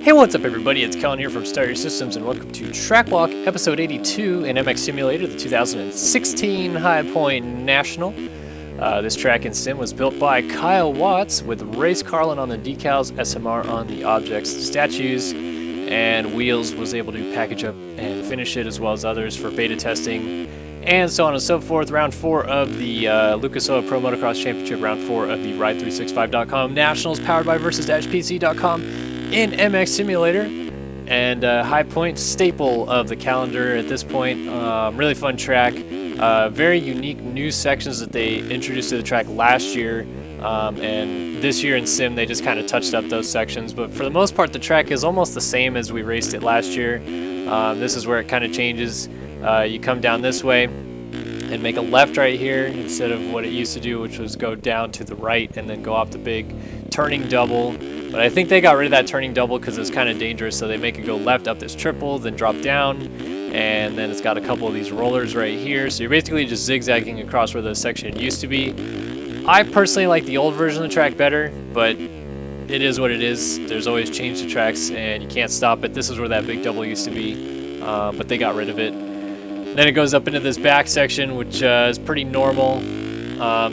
Hey, what's up everybody? It's Kellen here from Start Your Systems and welcome to Track Walk episode 82 in MX Simulator, the 2016 High Point National. This track and sim was built by Kyle Watts with Race Carlin on the decals, SMR on the objects, statues, and Wheels was able to package up and finish it as well as others for beta testing and so on and so forth. Round 4 of the Lucas Oil Pro Motocross Championship, round 4 of the Ride365.com Nationals powered by Versus-PC.com in MX Simulator, and High Point staple of the calendar at this point. Really fun track, very unique new sections that they introduced to the track last year, and this year in sim they just kind of touched up those sections, but for the most part the track is almost the same as we raced it last year. This is where it kind of changes. You come down this way and make a left right here instead of what it used to do, which was go down to the right and then go off the big turning double. But I think they got rid of that turning double because it's kind of dangerous, so they make it go left up this triple, then drop down, and then it's got a couple of these rollers right here. So you're basically just zigzagging across where the section used to be. I personally like the old version of the track better, but it is what it is. There's always change to tracks, and you can't stop it. This is where that big double used to be, but they got rid of it. Then it goes up into this back section, which is pretty normal.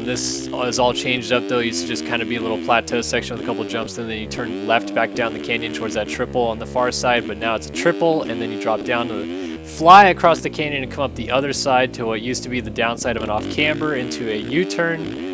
This is all changed up though. It used to just kind of be a little plateau section with a couple jumps, and then you turn left back down the canyon towards that triple on the far side, but now it's a triple, and then you drop down to fly across the canyon and come up the other side to what used to be the downside of an off camber into a U-turn.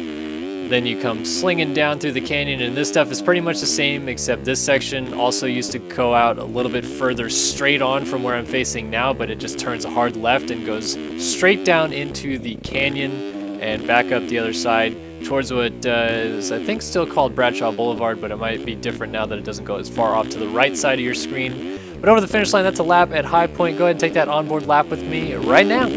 Then you come slinging down through the canyon, and this stuff is pretty much the same, except this section also used to go out a little bit further straight on from where I'm facing now, but it just turns a hard left and goes straight down into the canyon and back up the other side towards what is, I think, still called Bradshaw Boulevard, but it might be different now that it doesn't go as far off to the right side of your screen. But over the finish line, that's a lap at High Point. Go ahead and take that onboard lap with me right now.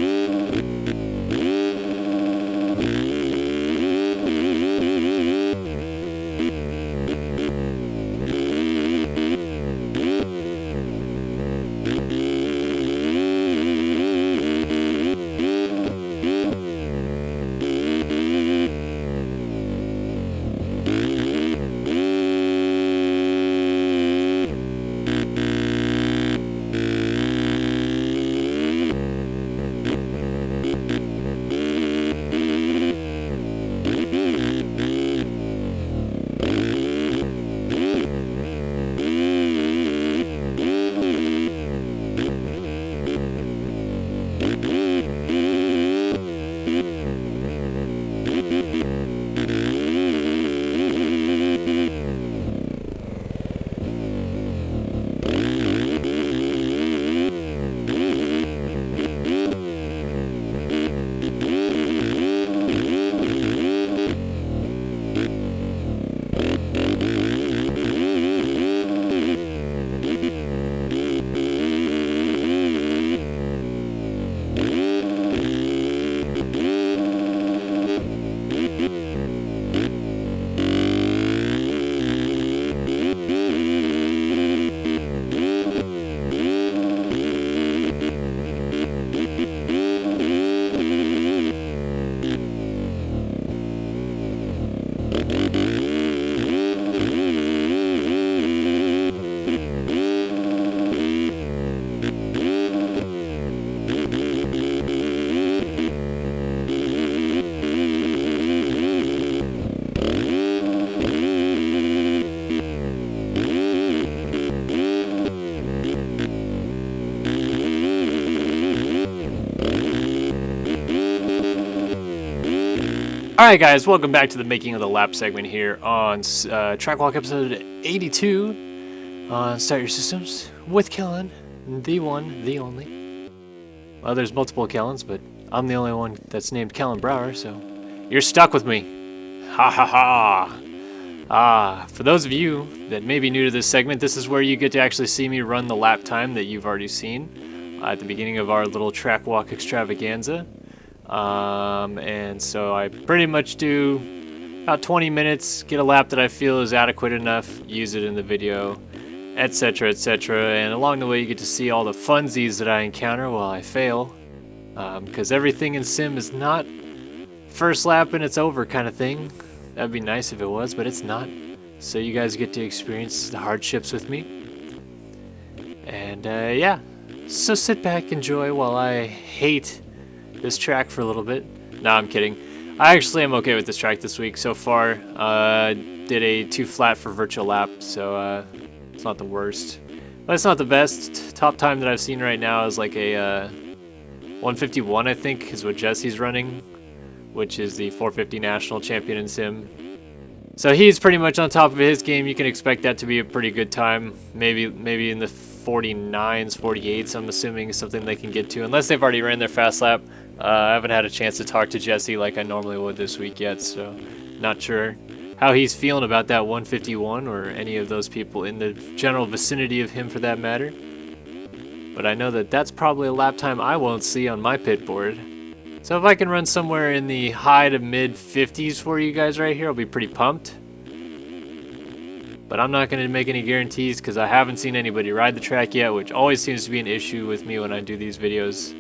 Alright guys, welcome back to the Making of the Lap segment here on Track Walk episode 82 on Start Your Systems with Kellen, the one, the only. Well, there's multiple Kellens, but I'm the only one that's named Kellen Brower, so you're stuck with me. Ha ha ha! For those of you that may be new to this segment, this is where you get to actually see me run the lap time that you've already seen at the beginning of our little Track Walk extravaganza. And so I pretty much do about 20 minutes, get a lap that I feel is adequate enough, use it in the video, etc., etc. And along the way you get to see all the funsies that I encounter while I fail, because everything in sim is not first lap and it's over kind of thing. That'd be nice if it was, but it's not. So you guys get to experience the hardships with me. And yeah, so sit back, enjoy while I hate this track for a little bit. Nah, I'm kidding. I actually am okay with this track this week so far. Did a 2 flat for virtual lap, so it's not the worst. But it's not the best. Top time that I've seen right now is like a 151, I think, is what Jesse's running, which is the 450 national champion in sim. So he's pretty much on top of his game. You can expect that to be a pretty good time. Maybe in the 49s, 48s, I'm assuming, is something they can get to, unless they've already ran their fast lap. I haven't had a chance to talk to Jesse like I normally would this week yet, so not sure how he's feeling about that 151 or any of those people in the general vicinity of him for that matter. But I know that that's probably a lap time I won't see on my pit board. So if I can run somewhere in the high to mid 50s for you guys right here, I'll be pretty pumped. But I'm not going to make any guarantees because I haven't seen anybody ride the track yet, which always seems to be an issue with me when I do these videos.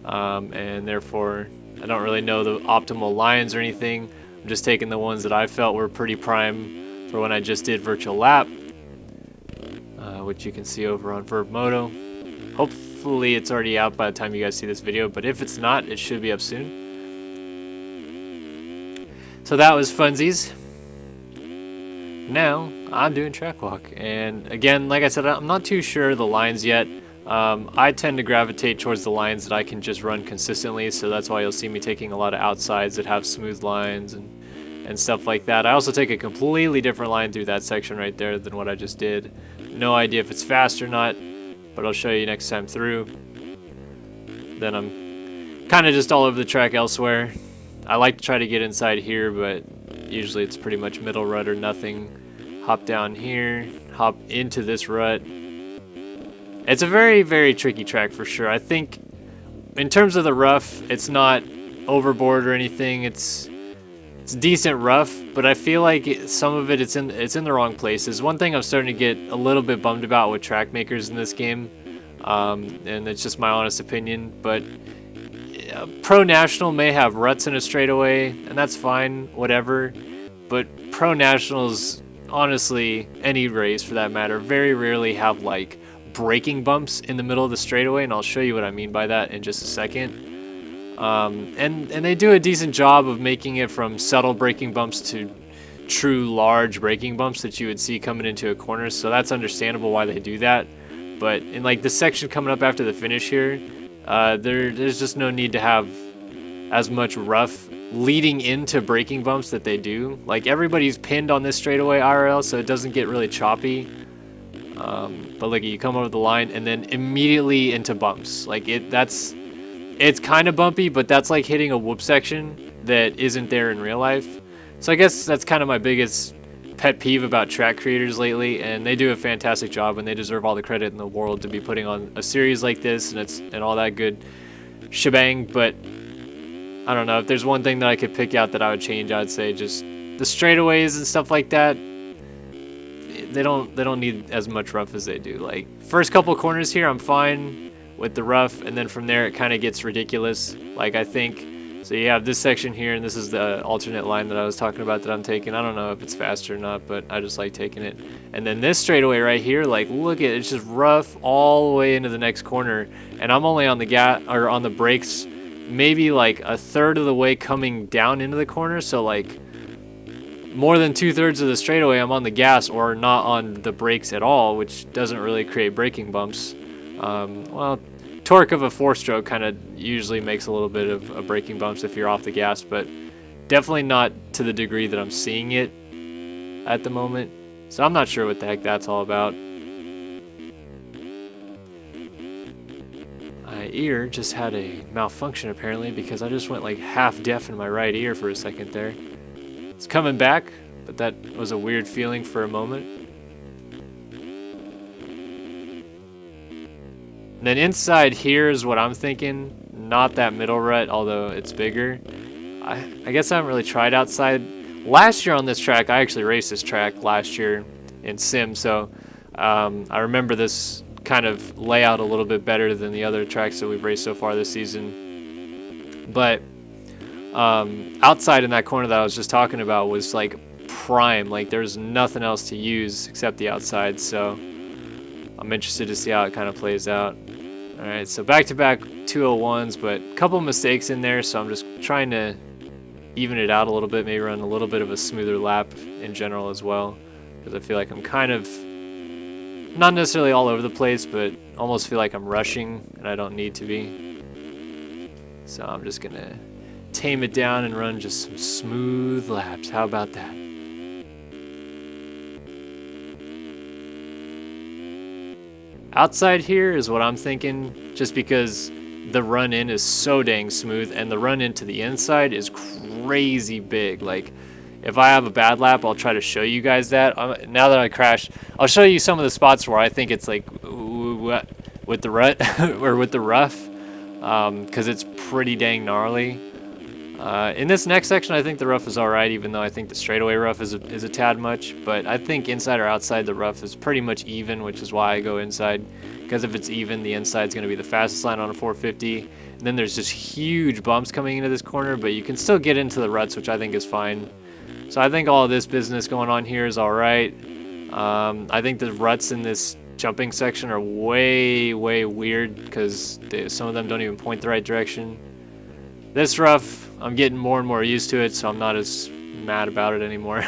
And therefore, I don't really know the optimal lines or anything. I'm just taking the ones that I felt were pretty prime for when I just did virtual lap, which you can see over on Verb Moto. Hopefully it's already out by the time you guys see this video, but if it's not, it should be up soon. So that was funsies. Now I'm doing track walk, and again, like I said, I'm not too sure of the lines yet. I tend to gravitate towards the lines that I can just run consistently, so that's why you'll see me taking a lot of outsides that have smooth lines and stuff like that. I also take a completely different line through that section right there than what I just did. No idea if it's fast or not, but I'll show you next time through. Then I'm kind of just all over the track elsewhere. I like to try to get inside here, but usually it's pretty much middle rut or nothing. Hop down here, hop into this rut. It's a very, very tricky track for sure. I think in terms of the rough, it's not overboard or anything. It's decent rough, but I feel like some of it's in the wrong places. One thing I'm starting to get a little bit bummed about with track makers in this game, and it's just my honest opinion, but Pro National may have ruts in a straightaway, and that's fine, whatever. But Pro Nationals, honestly, any race for that matter, very rarely have like braking bumps in the middle of the straightaway, and I'll show you what I mean by that in just a second. And they do a decent job of making it from subtle braking bumps to true large braking bumps that you would see coming into a corner, so that's understandable why they do that. But in like the section coming up after the finish here, there's just no need to have as much rough leading into braking bumps that they do. Like everybody's pinned on this straightaway IRL, so it doesn't get really choppy. But look, you come over the line and then immediately into bumps. Like it's kind of bumpy, but that's like hitting a whoop section that isn't there in real life. So I guess that's kind of my biggest pet peeve about track creators lately, and they do a fantastic job, and they deserve all the credit in the world to be putting on a series like this and all that good shebang. But I don't know, if there's one thing that I could pick out that I would change, I'd say just the straightaways and stuff like that. They don't need as much rough as they do. Like first couple corners here, I'm fine with the rough, and then from there it kind of gets ridiculous. Like I think, so you have this section here, and this is the alternate line that I was talking about that I'm taking. I don't know if it's faster or not, but I just like taking it. And then this straightaway right here, like look at it, it's just rough all the way into the next corner, and I'm only on the gas or on the brakes maybe like a third of the way coming down into the corner, so like more than 2/3 of the straightaway I'm on the gas or not on the brakes at all, which doesn't really create braking bumps. Well, torque of a 4-stroke kind of usually makes a little bit of braking bumps if you're off the gas, but definitely not to the degree that I'm seeing it at the moment. So I'm not sure what the heck that's all about. My ear just had a malfunction apparently, because I just went like half deaf in my right ear for a second there. It's coming back, but that was a weird feeling for a moment. And then inside here is what I'm thinking, not that middle rut, although it's bigger. I guess I haven't really tried outside. Last year on this track, I actually raced this track last year in Sim, so I remember this kind of layout a little bit better than the other tracks that we've raced so far this season. But outside in that corner that I was just talking about was like prime. Like there's nothing else to use except the outside, so I'm interested to see how it kind of plays out. All right, so back-to-back 201s, but a couple mistakes in there, so I'm just trying to even it out a little bit, maybe run a little bit of a smoother lap in general as well, because I feel like I'm kind of not necessarily all over the place, but almost feel like I'm rushing and I don't need to be. So I'm just gonna tame it down and run just some smooth laps. How about that? Outside here is what I'm thinking, just because the run in is so dang smooth and the run into the inside is crazy big. Like, if I have a bad lap, I'll try to show you guys that. Now that I crashed, I'll show you some of the spots where I think it's like with the rut or with the rough, because it's pretty dang gnarly. In this next section, I think the rough is alright, even though I think the straightaway rough is a tad much. But I think inside or outside, the rough is pretty much even, which is why I go inside. Because if it's even, the inside's going to be the fastest line on a 450. And then there's just huge bumps coming into this corner, but you can still get into the ruts, which I think is fine. So I think all of this business going on here is alright. I think the ruts in this jumping section are way, way weird, because some of them don't even point the right direction. This rough, I'm getting more and more used to it, so I'm not as mad about it anymore.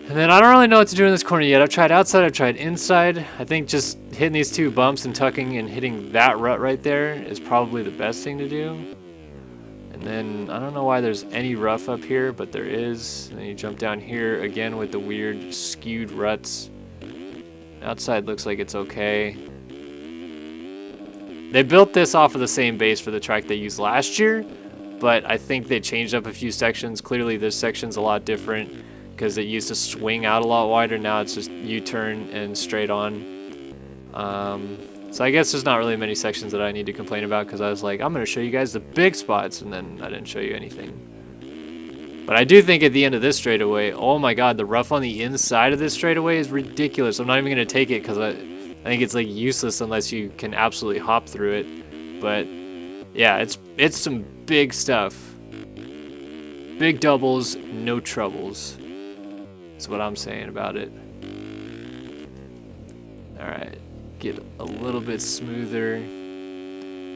And then I don't really know what to do in this corner yet. I've tried outside, I've tried inside. I think just hitting these two bumps and tucking and hitting that rut right there is probably the best thing to do. And then I don't know why there's any rough up here, but there is. And then you jump down here again with the weird skewed ruts. Outside looks like it's okay. They built this off of the same base for the track they used last year, but I think they changed up a few sections. Clearly this section's a lot different because it used to swing out a lot wider. Now it's just U-turn and straight on. So I guess there's not really many sections that I need to complain about, because I was like, I'm going to show you guys the big spots, and then I didn't show you anything. But I do think at the end of this straightaway, oh my god, the rough on the inside of this straightaway is ridiculous. I'm not even going to take it because I think it's like useless unless you can absolutely hop through it. But yeah, it's some big stuff. Big doubles, no troubles. That's what I'm saying about it. Alright, get a little bit smoother.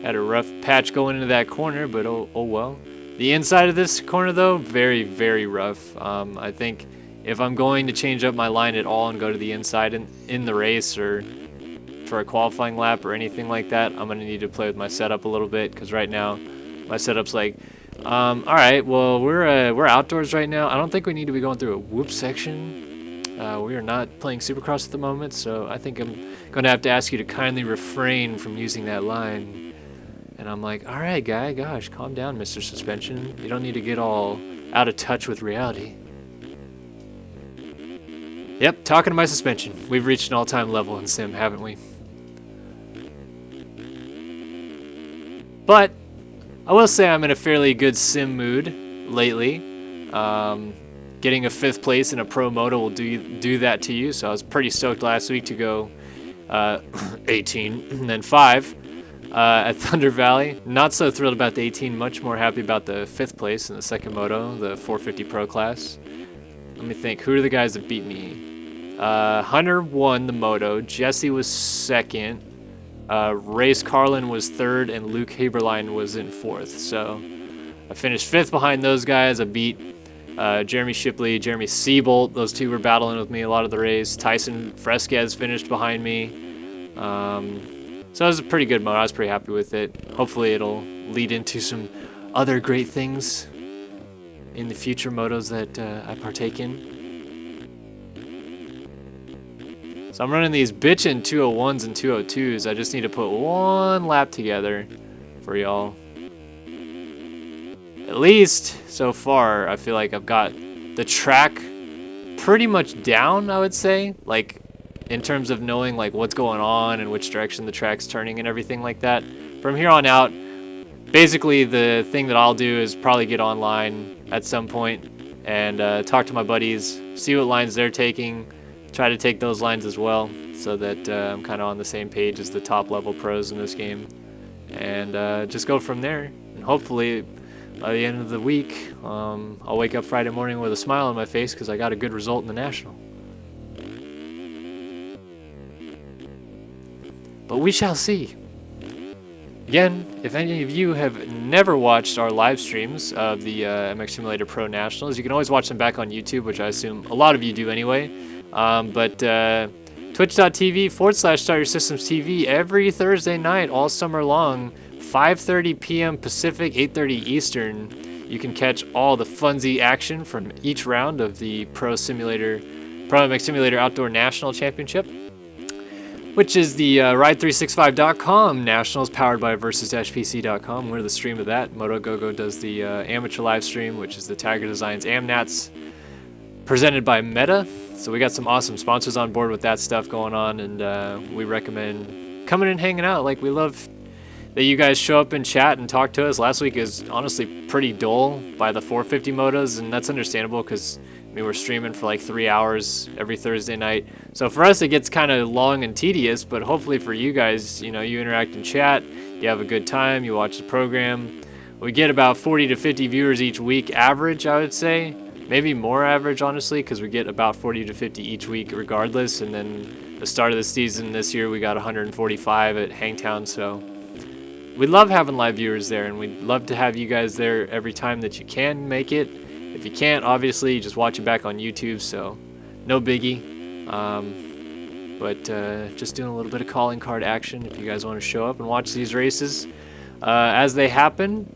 Had a rough patch going into that corner, but oh well. The inside of this corner though, very, very rough. I think if I'm going to change up my line at all and go to the inside in the race or for a qualifying lap or anything like that, I'm going to need to play with my setup a little bit, because right now my setup's like, alright, well, we're outdoors right now. I don't think we need to be going through a whoop section. We are not playing Supercross at the moment, so I think I'm going to have to ask you to kindly refrain from using that line. And I'm like, alright, guy, gosh, calm down, Mr. Suspension. You don't need to get all out of touch with reality. Yep, talking to my suspension. We've reached an all-time level in Sim, haven't we? But I will say I'm in a fairly good sim mood lately. Getting a 5th place in a pro moto will do that to you. So I was pretty stoked last week to go 18 and then 5 at Thunder Valley. Not so thrilled about the 18. Much more happy about the 5th place in the second moto, the 450 pro class. Let me think. Who are the guys that beat me? Hunter won the moto. Jesse was 2nd. Race Carlin was 3rd, and Luke Haberline was in 4th. So I finished 5th behind those guys. I beat Jeremy Shipley, Jeremy Seabolt. Those two were battling with me a lot of the race. Tyson Fresquez finished behind me. So it was a pretty good moto. I was pretty happy with it. Hopefully it'll lead into some other great things in the future motos that I partake in. So I'm running these bitchin' 201s and 202s. I just need to put one lap together for y'all. At least so far, I feel like I've got the track pretty much down, I would say. Like, in terms of knowing like what's going on and which direction the track's turning and everything like that. From here on out, basically the thing that I'll do is probably get online at some point and talk to my buddies, see what lines they're taking, try to take those lines as well, so that I'm kind of on the same page as the top level pros in this game, and just go from there. And hopefully by the end of the week, I'll wake up Friday morning with a smile on my face because I got a good result in the National. but we shall see. Again, if any of you have never watched our live streams of the MX Simulator Pro Nationals, you can always watch them back on YouTube, which I assume a lot of you do anyway. But twitch.tv/Start Your Systems TV every Thursday night all summer long, 5:30 p.m. Pacific, 8:30 Eastern. You can catch all the funsy action from each round of the Pro MX Simulator Outdoor National Championship, which is the Ride365.com Nationals powered by Versus-PC.com. We're the stream of that. MotoGoGo does the amateur live stream, which is the Tiger Designs AmNats presented by Meta. So we got some awesome sponsors on board with that stuff going on, and we recommend coming and hanging out. Like, we love that you guys show up and chat and talk to us. Last week is honestly pretty dull by the 450 motos, and that's understandable because we're streaming for like 3 hours every Thursday night. So for us, it gets kind of long and tedious, but hopefully for you guys, you interact and chat, you have a good time, you watch the program. We get about 40 to 50 viewers each week average, I would say. Maybe more average, honestly, because we get about 40 to 50 each week regardless. And then the start of the season this year, we got 145 at Hangtown. So we love having live viewers there, and we'd love to have you guys there every time that you can make it. If you can't, obviously, just watch it back on YouTube, so no biggie. But just doing a little bit of calling card action if you guys want to show up and watch these races. As they happen,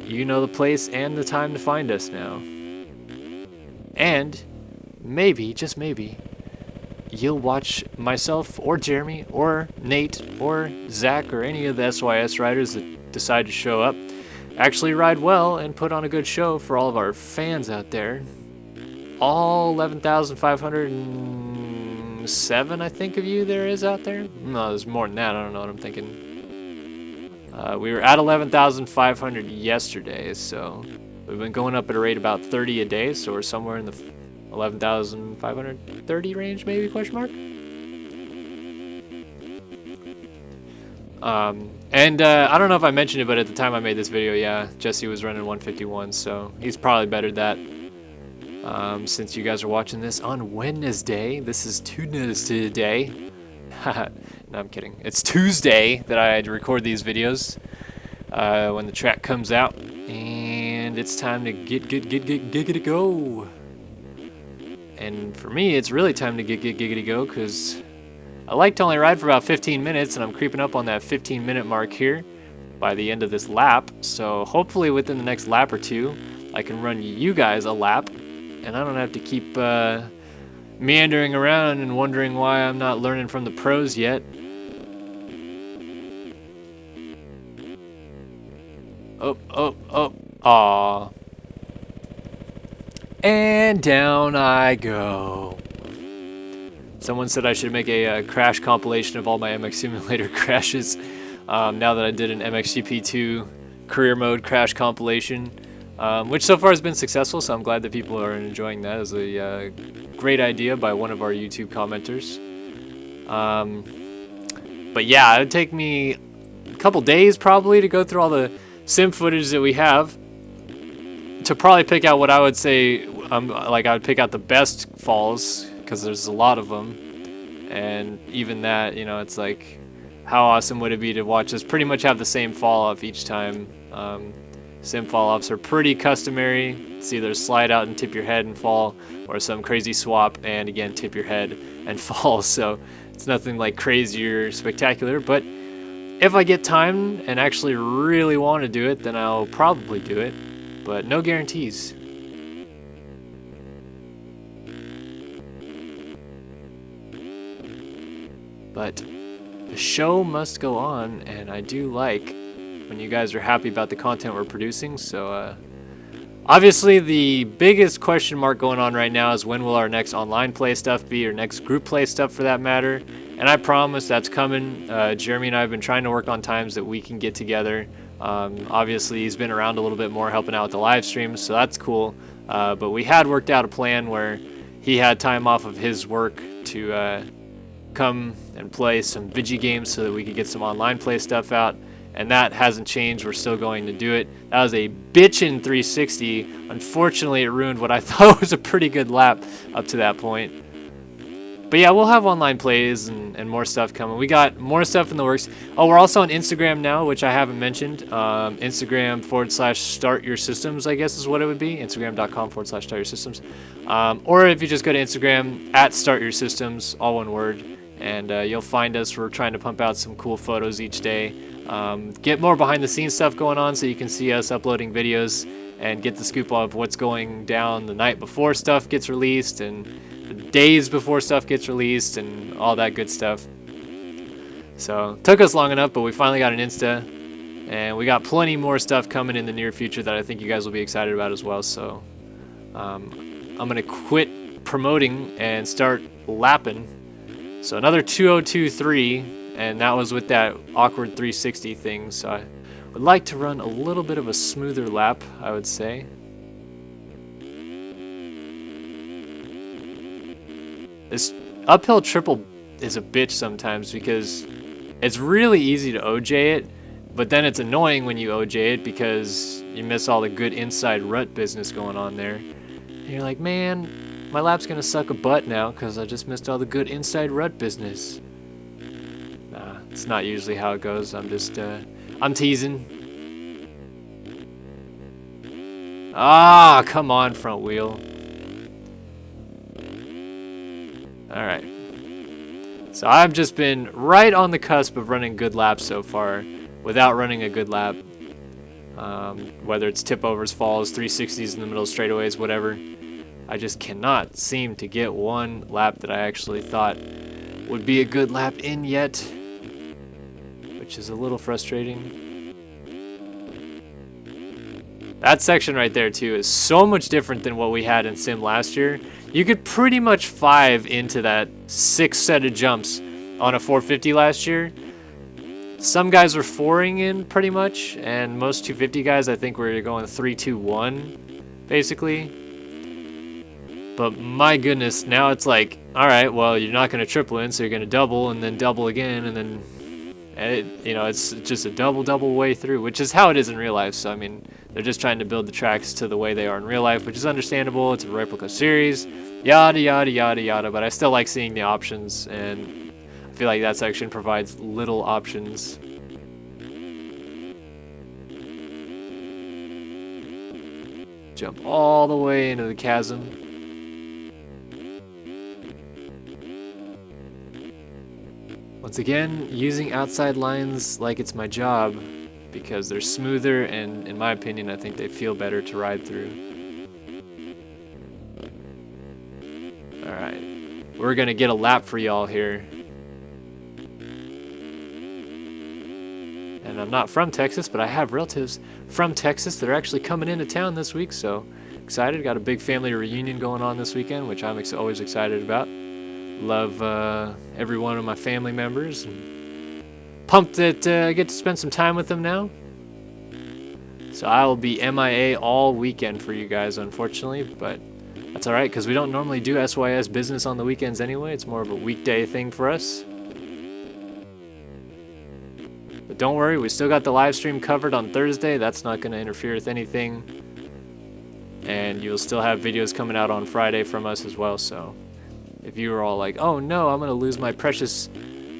you know the place and the time to find us now. And maybe, just maybe, you'll watch myself or Jeremy or Nate or Zach or any of the SYS riders that decide to show up actually ride well and put on a good show for all of our fans out there. All 11,507, I think, of you there is out there. No, there's more than that. I don't know what I'm thinking. We were at 11,500 yesterday, so we've been going up at a rate about 30 a day, so we're somewhere in the 11,530 range, maybe, question mark? And I don't know if I mentioned it, but at the time I made this video, yeah, Jesse was running 151, so he's probably bettered that. Since you guys are watching this on Wednesday, this is Tuesday. No, I'm kidding. It's Tuesday that I record these videos when the track comes out, and it's time to get go. And for me, it's really time to get go because I like to only ride for about 15 minutes, and I'm creeping up on that 15-minute mark here by the end of this lap. So hopefully within the next lap or two, I can run you guys a lap, and I don't have to keep meandering around and wondering why I'm not learning from the pros yet. Aw. And down I go. Someone said I should make a crash compilation of all my MX Simulator crashes. Now that I did an MXGP2 career mode crash compilation, which so far has been successful, so I'm glad that people are enjoying that. It was a great idea by one of our YouTube commenters. But yeah, it would take me a couple days probably to go through all the sim footage that we have to probably pick out what I would say, like I would pick out the best falls, because there's a lot of them, and even that, it's like, how awesome would it be to watch us pretty much have the same fall off each time. Sim fall offs are pretty customary. It's either slide out and tip your head and fall, or some crazy swap and again tip your head and fall. So it's nothing like crazy or spectacular, but if I get time and actually really want to do it, then I'll probably do it, but no guarantees. But the show must go on, and I do like when you guys are happy about the content we're producing. So obviously the biggest question mark going on right now is when will our next online play stuff be, or next group play stuff for that matter. And I promise that's coming. Jeremy and I have been trying to work on times that we can get together. Obviously he's been around a little bit more helping out with the live streams, so that's cool. But we had worked out a plan where he had time off of his work to come and play some Vigi games so that we could get some online play stuff out, and that hasn't changed. We're still going to do it. That was a bitchin' 360. Unfortunately, it ruined what I thought was a pretty good lap up to that point. But But yeah, we'll have online plays and more stuff coming. We got more stuff in the works. Oh, we're also on Instagram now, which I haven't mentioned. Instagram/start your systems, I guess is what it would be. Instagram.com/start your systems. Or if you just go to Instagram @start your systems, all one word, and you'll find us. We're trying to pump out some cool photos each day. Get more behind the scenes stuff going on so you can see us uploading videos and get the scoop of what's going down the night before stuff gets released and the days before stuff gets released and all that good stuff. So took us long enough, but we finally got an Insta, and we got plenty more stuff coming in the near future that I think you guys will be excited about as well. So I'm gonna quit promoting and start lapping. So another 2023, and that was with that awkward 360 thing. So I would like to run a little bit of a smoother lap, I would say. This uphill triple is a bitch sometimes because it's really easy to OJ it, but then it's annoying when you OJ it because you miss all the good inside rut business going on there. And you're like, man, my lap's gonna suck a butt now because I just missed all the good inside rut business. Nah, it's not usually how it goes. I'm just, I'm teasing. Ah, come on, front wheel. Alright. So I've just been right on the cusp of running good laps so far without running a good lap. Whether it's tip overs, falls, 360s in the middle of straightaways, whatever. I just cannot seem to get one lap that I actually thought would be a good lap in yet, which is a little frustrating. That section right there too is so much different than what we had in Sim last year. You could pretty much 5 into that 6 set of jumps on a 450 last year. Some guys were 4ing in pretty much, and most 250 guys I think were going 3-2-1 basically. But my goodness, now it's like, all right, well, you're not going to triple in, so you're going to double and then double again, and then it's just a double way through, which is how it is in real life. So I mean, they're just trying to build the tracks to the way they are in real life, which is understandable. It's a replica series, yada yada yada yada. But I still like seeing the options, and I feel like that section provides little options. Jump all the way into the chasm. Once again, using outside lines like it's my job because they're smoother and, in my opinion, I think they feel better to ride through. Alright, we're gonna get a lap for y'all here. And I'm not from Texas, but I have relatives from Texas that are actually coming into town this week, so excited. Got a big family reunion going on this weekend, which I'm always excited about. Love every one of my family members. And pumped that I get to spend some time with them now. So I will be MIA all weekend for you guys, unfortunately, but that's alright because we don't normally do SYS business on the weekends anyway. It's more of a weekday thing for us. But don't worry, we still got the live stream covered on Thursday. That's not going to interfere with anything. And you'll still have videos coming out on Friday from us as well, so if you were all like, oh no, I'm going to lose my precious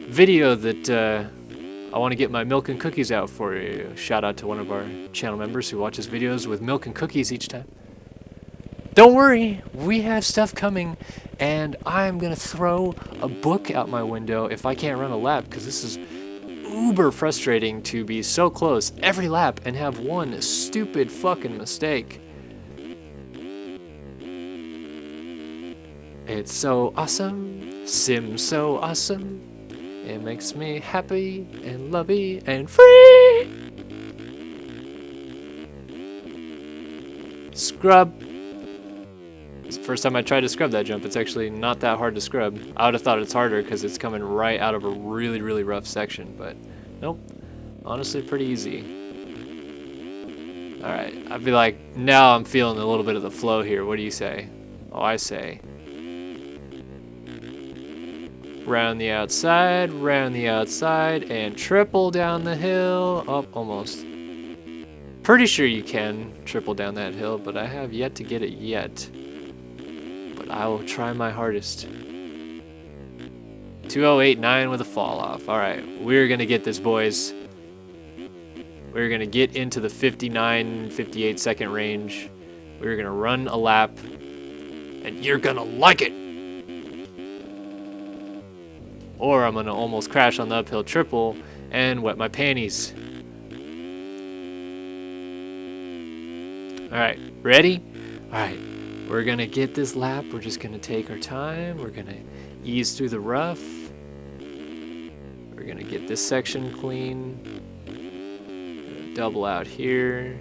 video that I want to get my milk and cookies out for you. Shout out to one of our channel members who watches videos with milk and cookies each time. Don't worry, we have stuff coming, and I'm going to throw a book out my window if I can't run a lap, because this is uber frustrating to be so close every lap and have one stupid fucking mistake. It's so awesome, Sim so awesome. It makes me happy and lovey and free. Scrub. It's the first time I tried to scrub that jump. It's actually not that hard to scrub. I would have thought it's harder because it's coming right out of a really, really rough section, but nope. Honestly, pretty easy. Alright, I feel like now I'm feeling a little bit of the flow here. What do you say? Oh, I say round the outside, and triple down the hill. Oh, almost. Pretty sure you can triple down that hill, but I have yet to get it yet. But I will try my hardest. 2:08.9 with a fall off. All right, we're gonna get this, boys. We're gonna get into the 59, 58 second range. We're gonna run a lap, and you're gonna like it. Or I'm gonna almost crash on the uphill triple and wet my panties. All right, ready? All right, we're gonna get this lap. We're just gonna take our time. We're gonna ease through the rough. We're gonna get this section clean. Double out here.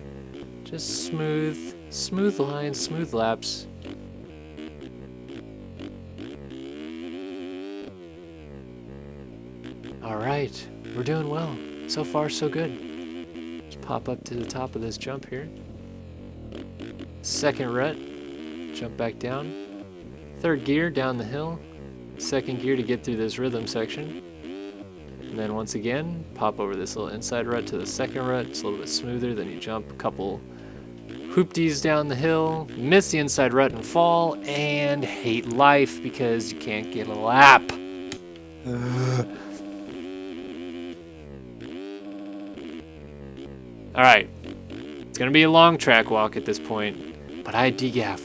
Just smooth lines, smooth laps. All right, we're doing well. So far, so good. Just pop up to the top of this jump here. Second rut, jump back down. Third gear down the hill. Second gear to get through this rhythm section. And then once again, pop over this little inside rut to the second rut. It's a little bit smoother. Then you jump a couple hoopties down the hill, miss the inside rut and fall, and hate life because you can't get a lap. All right, it's gonna be a long track walk at this point, but I degaff.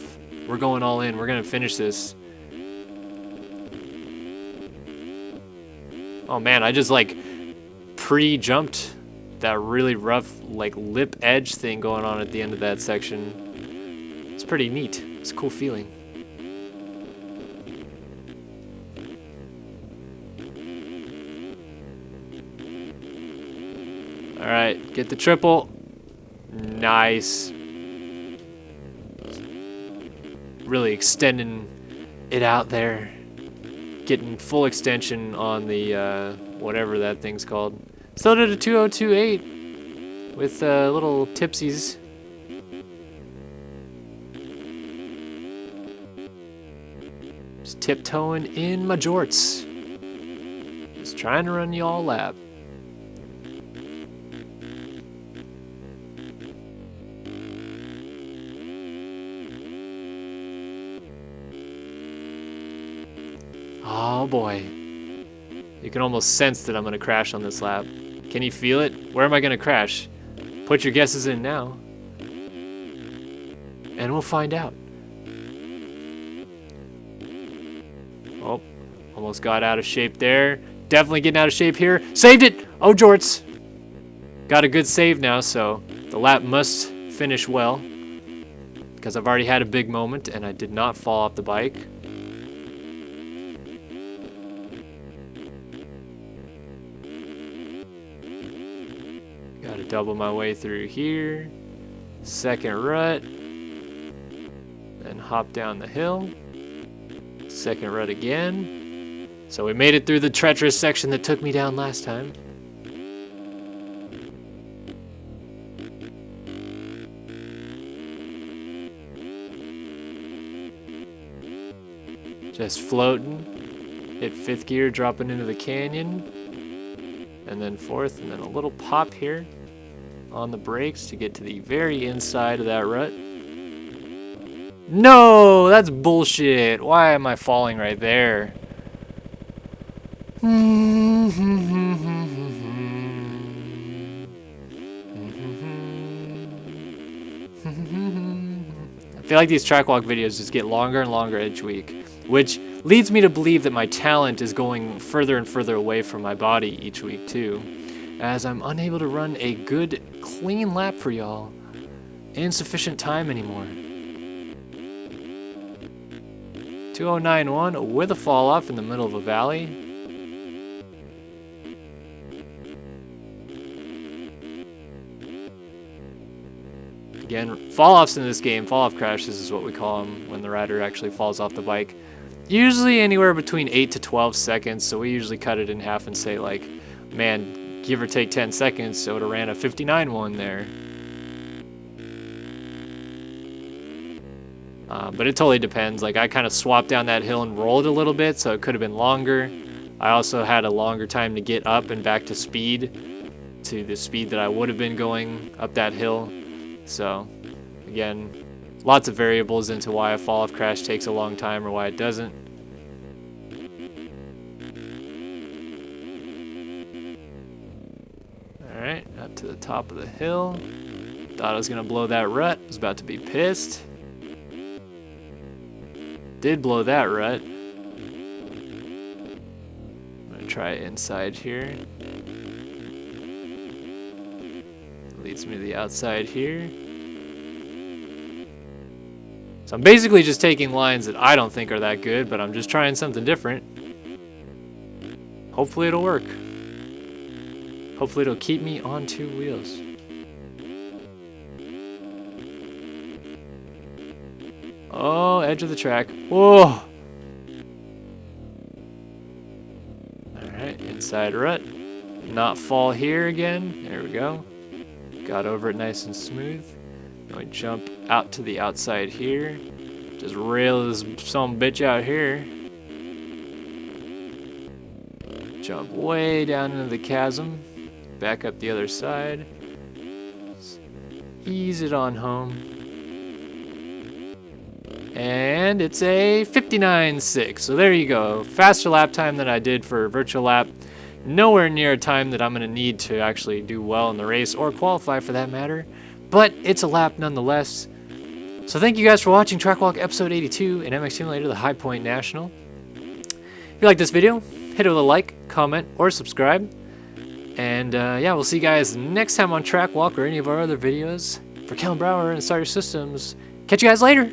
We're going all in. We're gonna finish this. Oh man, I just like pre-jumped that really rough like lip edge thing going on at the end of that section. It's pretty neat. It's a cool feeling. All right, get the triple. Nice. Really extending it out there. Getting full extension on the whatever that thing's called. Still did a 2:02.8 with little tipsies. Just tiptoeing in my jorts. Just trying to run y'all a lap. Oh boy. You can almost sense that I'm going to crash on this lap. Can you feel it? Where am I going to crash? Put your guesses in now. And we'll find out. Oh, almost got out of shape there. Definitely getting out of shape here. Saved it! Oh, jorts. Got a good save now, so the lap must finish well. Because I've already had a big moment and I did not fall off the bike. Gotta double my way through here. Second rut. Then hop down the hill. Second rut again. So we made it through the treacherous section that took me down last time. Just floating. Hit fifth gear, dropping into the canyon. And then fourth, and then a little pop here on the brakes to get to the very inside of that rut. No, that's bullshit. Why am I falling right there? I feel like these track walk videos just get longer and longer each week, which leads me to believe that my talent is going further and further away from my body each week too, as I'm unable to run a good, clean lap for y'all in sufficient time anymore. 2:09.1 with a fall off in the middle of a valley. Again, fall-offs in this game, fall-off crashes is what we call them when the rider actually falls off the bike. Usually anywhere between 8 to 12 seconds, so we usually cut it in half and say like, man, give or take 10 seconds, so it ran a 59.1 there. But it totally depends. Like I kind of swapped down that hill and rolled a little bit, so it could have been longer. I also had a longer time to get up and back to speed, to the speed that I would have been going up that hill. So, again, lots of variables into why a fall-off crash takes a long time or why it doesn't. to the top of the hill. Thought I was gonna blow that rut. Was about to be pissed. Did blow that rut. I'm gonna try inside here. Leads me to the outside here. So I'm basically just taking lines that I don't think are that good, but I'm just trying something different. Hopefully it'll work. Hopefully it'll keep me on two wheels. Oh, edge of the track. Whoa! Alright, inside rut. Not fall here again. There we go. Got over it nice and smooth. Now we jump out to the outside here. Just rail this some bitch out here. Jump way down into the chasm. Back up the other side. Ease it on home. And it's a 59.6. So there you go. Faster lap time than I did for virtual lap. Nowhere near a time that I'm going to need to actually do well in the race or qualify for that matter. But it's a lap nonetheless. So thank you guys for watching Track Walk episode 82 in MX Simulator, the High Point National. If you like this video, hit it with a like, comment, or subscribe. And yeah, we'll see you guys next time on Track Walk or any of our other videos. For Kellen and Starter Systems, catch you guys later.